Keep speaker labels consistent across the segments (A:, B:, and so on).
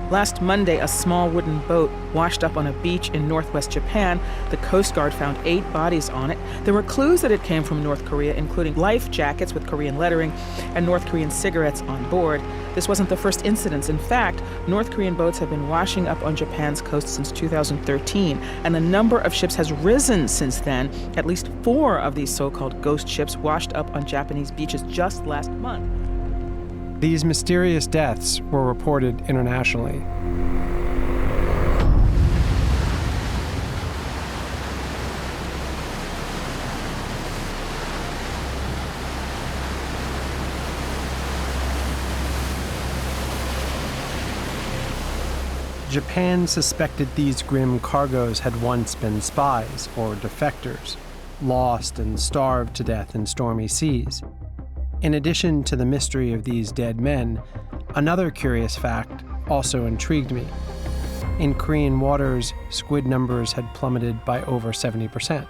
A: Last Monday, a small wooden boat washed up on a beach in northwest Japan. The Coast Guard found 8 bodies on it. There were clues that it came from North Korea, including life jackets with Korean lettering and North Korean cigarettes on board. This wasn't the first incident. In fact, North Korean boats have been washing up on Japan's coast since 2013, and the number of ships has risen since then. At least 4 of these so-called ghost ships washed up on Japanese beaches just last month.
B: These mysterious deaths were reported internationally. Japan suspected these grim cargoes had once been spies or defectors, lost and starved to death in stormy seas. In addition to the mystery of these dead men, another curious fact also intrigued me. In Korean waters, squid numbers had plummeted by over 70%.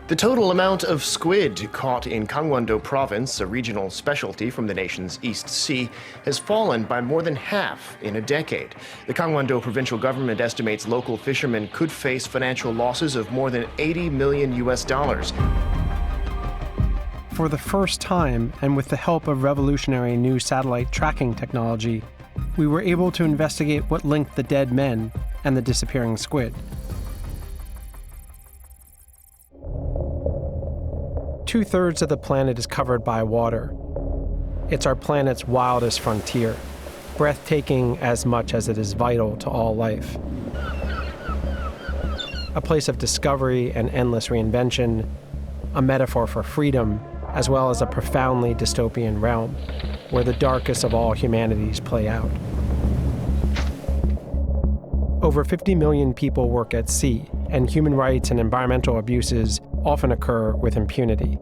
C: The total amount of squid caught in Gangwon-do province, a regional specialty from the nation's East Sea, has fallen by more than half in a decade. The Gangwon-do provincial government estimates local fishermen could face financial losses of more than $80 million.
B: For the first time, and with the help of revolutionary new satellite tracking technology, we were able to investigate what linked the dead men and the disappearing squid. Two-thirds of the planet is covered by water. It's our planet's wildest frontier, breathtaking as much as it is vital to all life. A place of discovery and endless reinvention, a metaphor for freedom, as well as a profoundly dystopian realm where the darkest of all humanities play out. Over 50 million people work at sea, and human rights and environmental abuses often occur with impunity.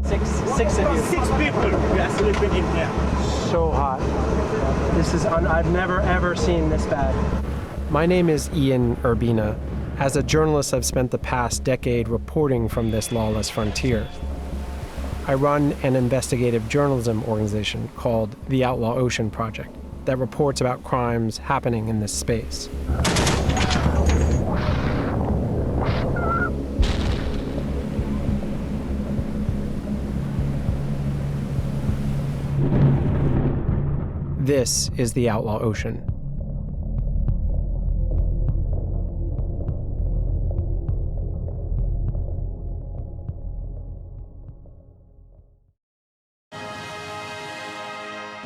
D: Six of you. 6 people. We are sleeping in here.
B: So hot. I've never ever seen this bad. My name is Ian Urbina. As a journalist, I've spent the past decade reporting from this lawless frontier. I run an investigative journalism organization called the Outlaw Ocean Project that reports about crimes happening in this space. This is the Outlaw Ocean.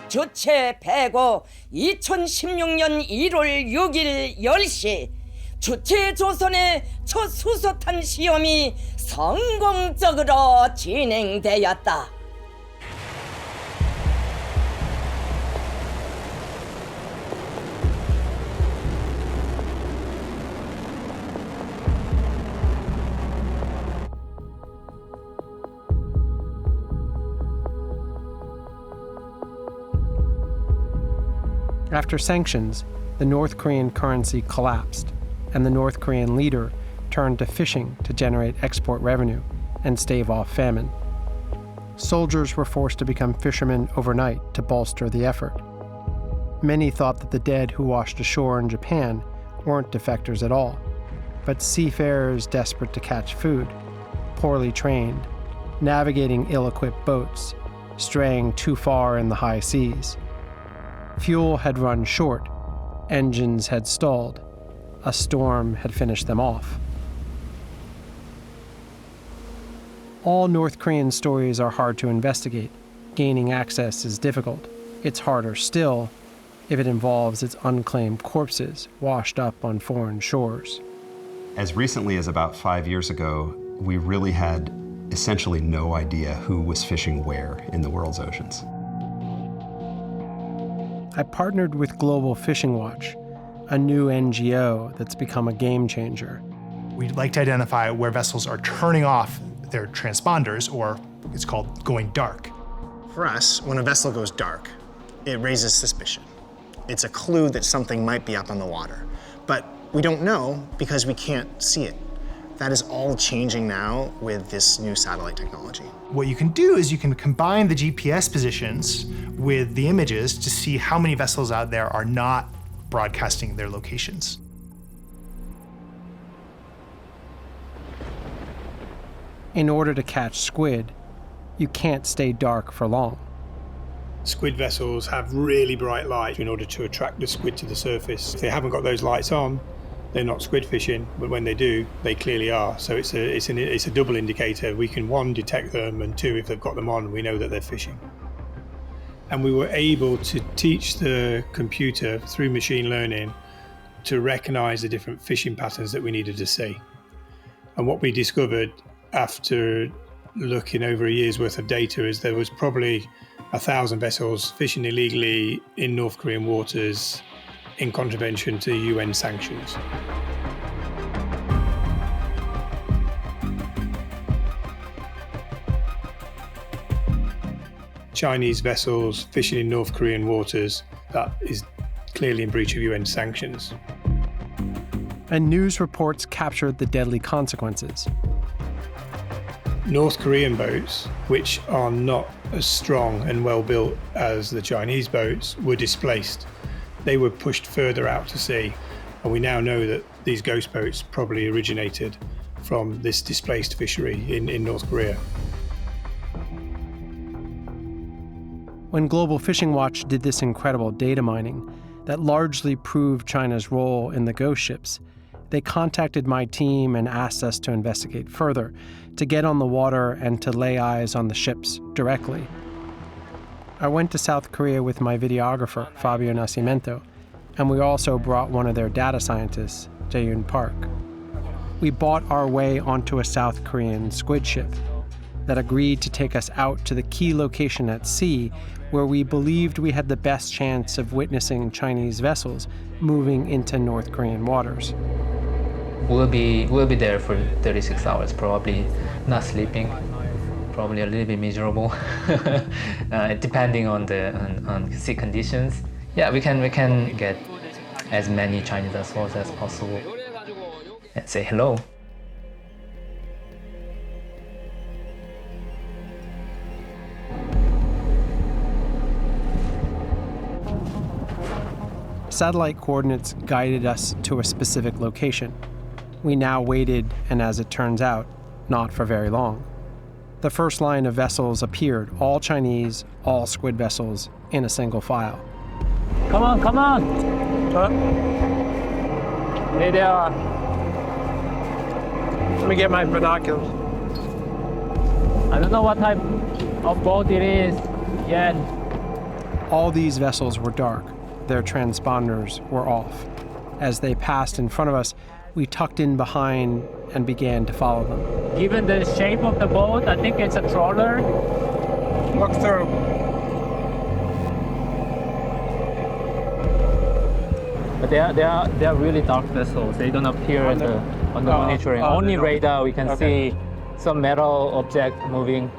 E: 주체 배고 2016년 1월 6일 10시 주체 조선의 첫 수소탄 시험이 성공적으로 진행되었다.
B: After sanctions, the North Korean currency collapsed, and the North Korean leader turned to fishing to generate export revenue and stave off famine. Soldiers were forced to become fishermen overnight to bolster the effort. Many thought that the dead who washed ashore in Japan weren't defectors at all, but seafarers desperate to catch food, poorly trained, navigating ill-equipped boats, straying too far in the high seas. Fuel had run short, engines had stalled, a storm had finished them off. All North Korean stories are hard to investigate. Gaining access is difficult. It's harder still if it involves its unclaimed corpses washed up on foreign shores.
F: As recently as about 5 years ago, we really had essentially no idea who was fishing where in the world's oceans.
B: I partnered with Global Fishing Watch, a new NGO that's become a game changer.
G: We'd like to identify where vessels are turning off their transponders, or it's called going dark.
H: For us, when a vessel goes dark, it raises suspicion. It's a clue that something might be up on the water. But we don't know because we can't see it. That is all changing now with this new satellite technology.
G: What you can do is you can combine the GPS positions with the images to see how many vessels out there are not broadcasting their locations.
B: In order to catch squid, you can't stay dark for long.
I: Squid vessels have really bright light in order to attract the squid to the surface. If they haven't got those lights on, they're not squid fishing, but when they do, they clearly are. So it's a double indicator. We can, one, detect them, and two, if they've got them on, we know that they're fishing. And we were able to teach the computer through machine learning to recognize the different fishing patterns that we needed to see. And what we discovered after looking over a year's worth of data is there was probably 1,000 vessels fishing illegally in North Korean waters in contravention to UN sanctions. Chinese vessels fishing in North Korean waters, that is clearly in breach of UN sanctions.
B: And news reports captured the deadly consequences.
I: North Korean boats, which are not as strong and well built as the Chinese boats, were displaced. They were pushed further out to sea, and we now know that these ghost boats probably originated from this displaced fishery in North Korea.
B: When Global Fishing Watch did this incredible data mining that largely proved China's role in the ghost ships, they contacted my team and asked us to investigate further, to get on the water and to lay eyes on the ships directly. I went to South Korea with my videographer, Fabio Nascimento, and we also brought one of their data scientists, Jae-yoon Park. We bought our way onto a South Korean squid ship that agreed to take us out to the key location at sea where we believed we had the best chance of witnessing Chinese vessels moving into North Korean waters.
J: We'll be there for 36 hours, probably not sleeping, probably a little bit miserable, depending on the sea conditions. Yeah, we can get as many Chinese vessels as possible and say hello.
B: Satellite coordinates guided us to a specific location. We now waited, and as it turns out, not for very long. The first line of vessels appeared, all Chinese, all squid vessels, in a single file.
D: Come on, come on! There they are.
B: Let me get my binoculars.
D: I don't know what type of boat it is yet.
B: All these vessels were dark. Their transponders were off. As they passed in front of us, we tucked in behind and began to follow them.
D: Given the shape of the boat, I think it's a trawler.
B: Look through.
D: But they are really dark vessels. They don't appear on the monitoring. Only radar we can see some metal object moving.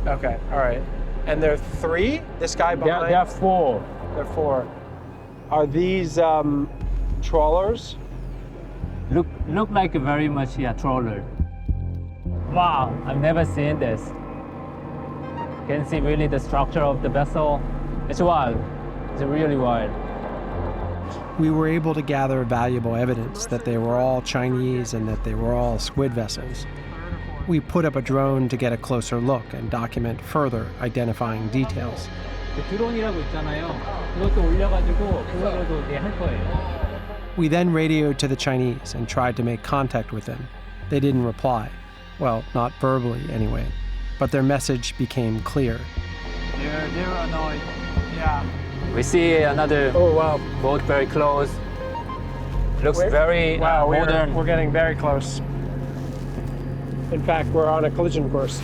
B: Okay, all right. And there are three? This guy behind?
D: There are four.
B: There are four. Are these trawlers?
D: Look like very much trawler. Wow, I've never seen this. You can see really the structure of the vessel. It's wild. It's really wild.
B: We were able to gather valuable evidence that they were all Chinese and that they were all squid vessels. We put up a drone to get a closer look and document further identifying details.
D: 드론이라고 있잖아요. 그것도 올려가지고 그거로도 할 거예요.
B: We then radioed to the Chinese and tried to make contact with them. They didn't reply. Well, not verbally anyway. But their message became clear.
D: They're annoyed. Yeah. We see another boat very close. Looks very modern.
B: We're getting very close. In fact, we're on a collision course.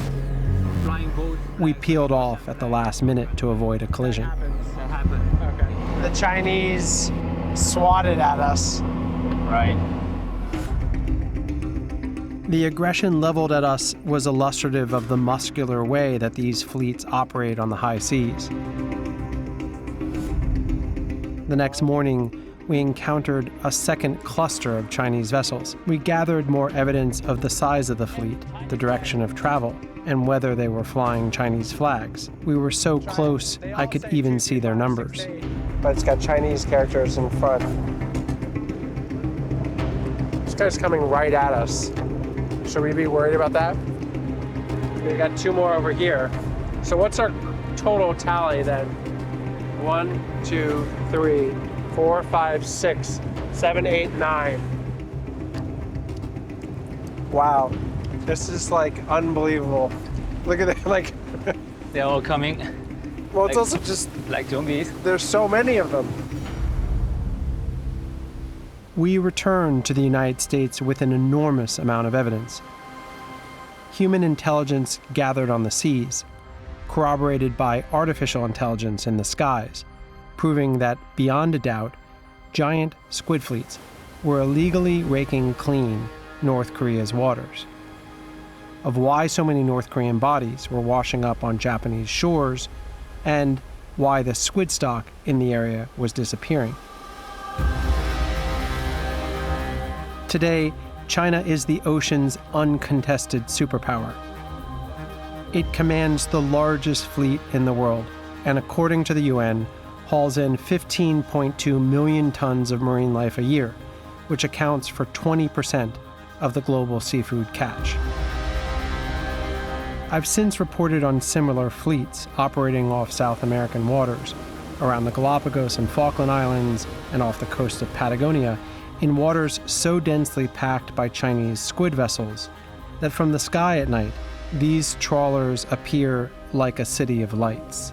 D: Flying boat.
B: We peeled off at the last minute to avoid a collision.
D: That happened. Okay.
B: The Chinese swatted at us.
D: Right.
B: The aggression leveled at us was illustrative of the muscular way that these fleets operate on the high seas. The next morning, we encountered a second cluster of Chinese vessels. We gathered more evidence of the size of the fleet, the direction of travel, and whether they were flying Chinese flags. We were so close, I could even see their numbers. but it's got Chinese characters in front. This guy's coming right at us. Should we be worried about that? We got 2 more over here. So what's our total tally then? 1, 2, 3, 4, 5, 6, 7, 8, 9. Wow, this is like unbelievable. Look at it, like.
D: They're all coming.
B: Well, it's also just
D: like zombies.
B: there's so many of them. We returned to the United States with an enormous amount of evidence. Human intelligence gathered on the seas, corroborated by artificial intelligence in the skies, proving that, beyond a doubt, giant squid fleets were illegally raking clean North Korea's waters. Of why so many North Korean bodies were washing up on Japanese shores, and why the squid stock in the area was disappearing. Today, China is the ocean's uncontested superpower. It commands the largest fleet in the world, and according to the UN, hauls in 15.2 million tons of marine life a year, which accounts for 20% of the global seafood catch. I've since reported on similar fleets operating off South American waters, around the Galapagos and Falkland Islands, and off the coast of Patagonia, in waters so densely packed by Chinese squid vessels that from the sky at night, these trawlers appear like a city of lights.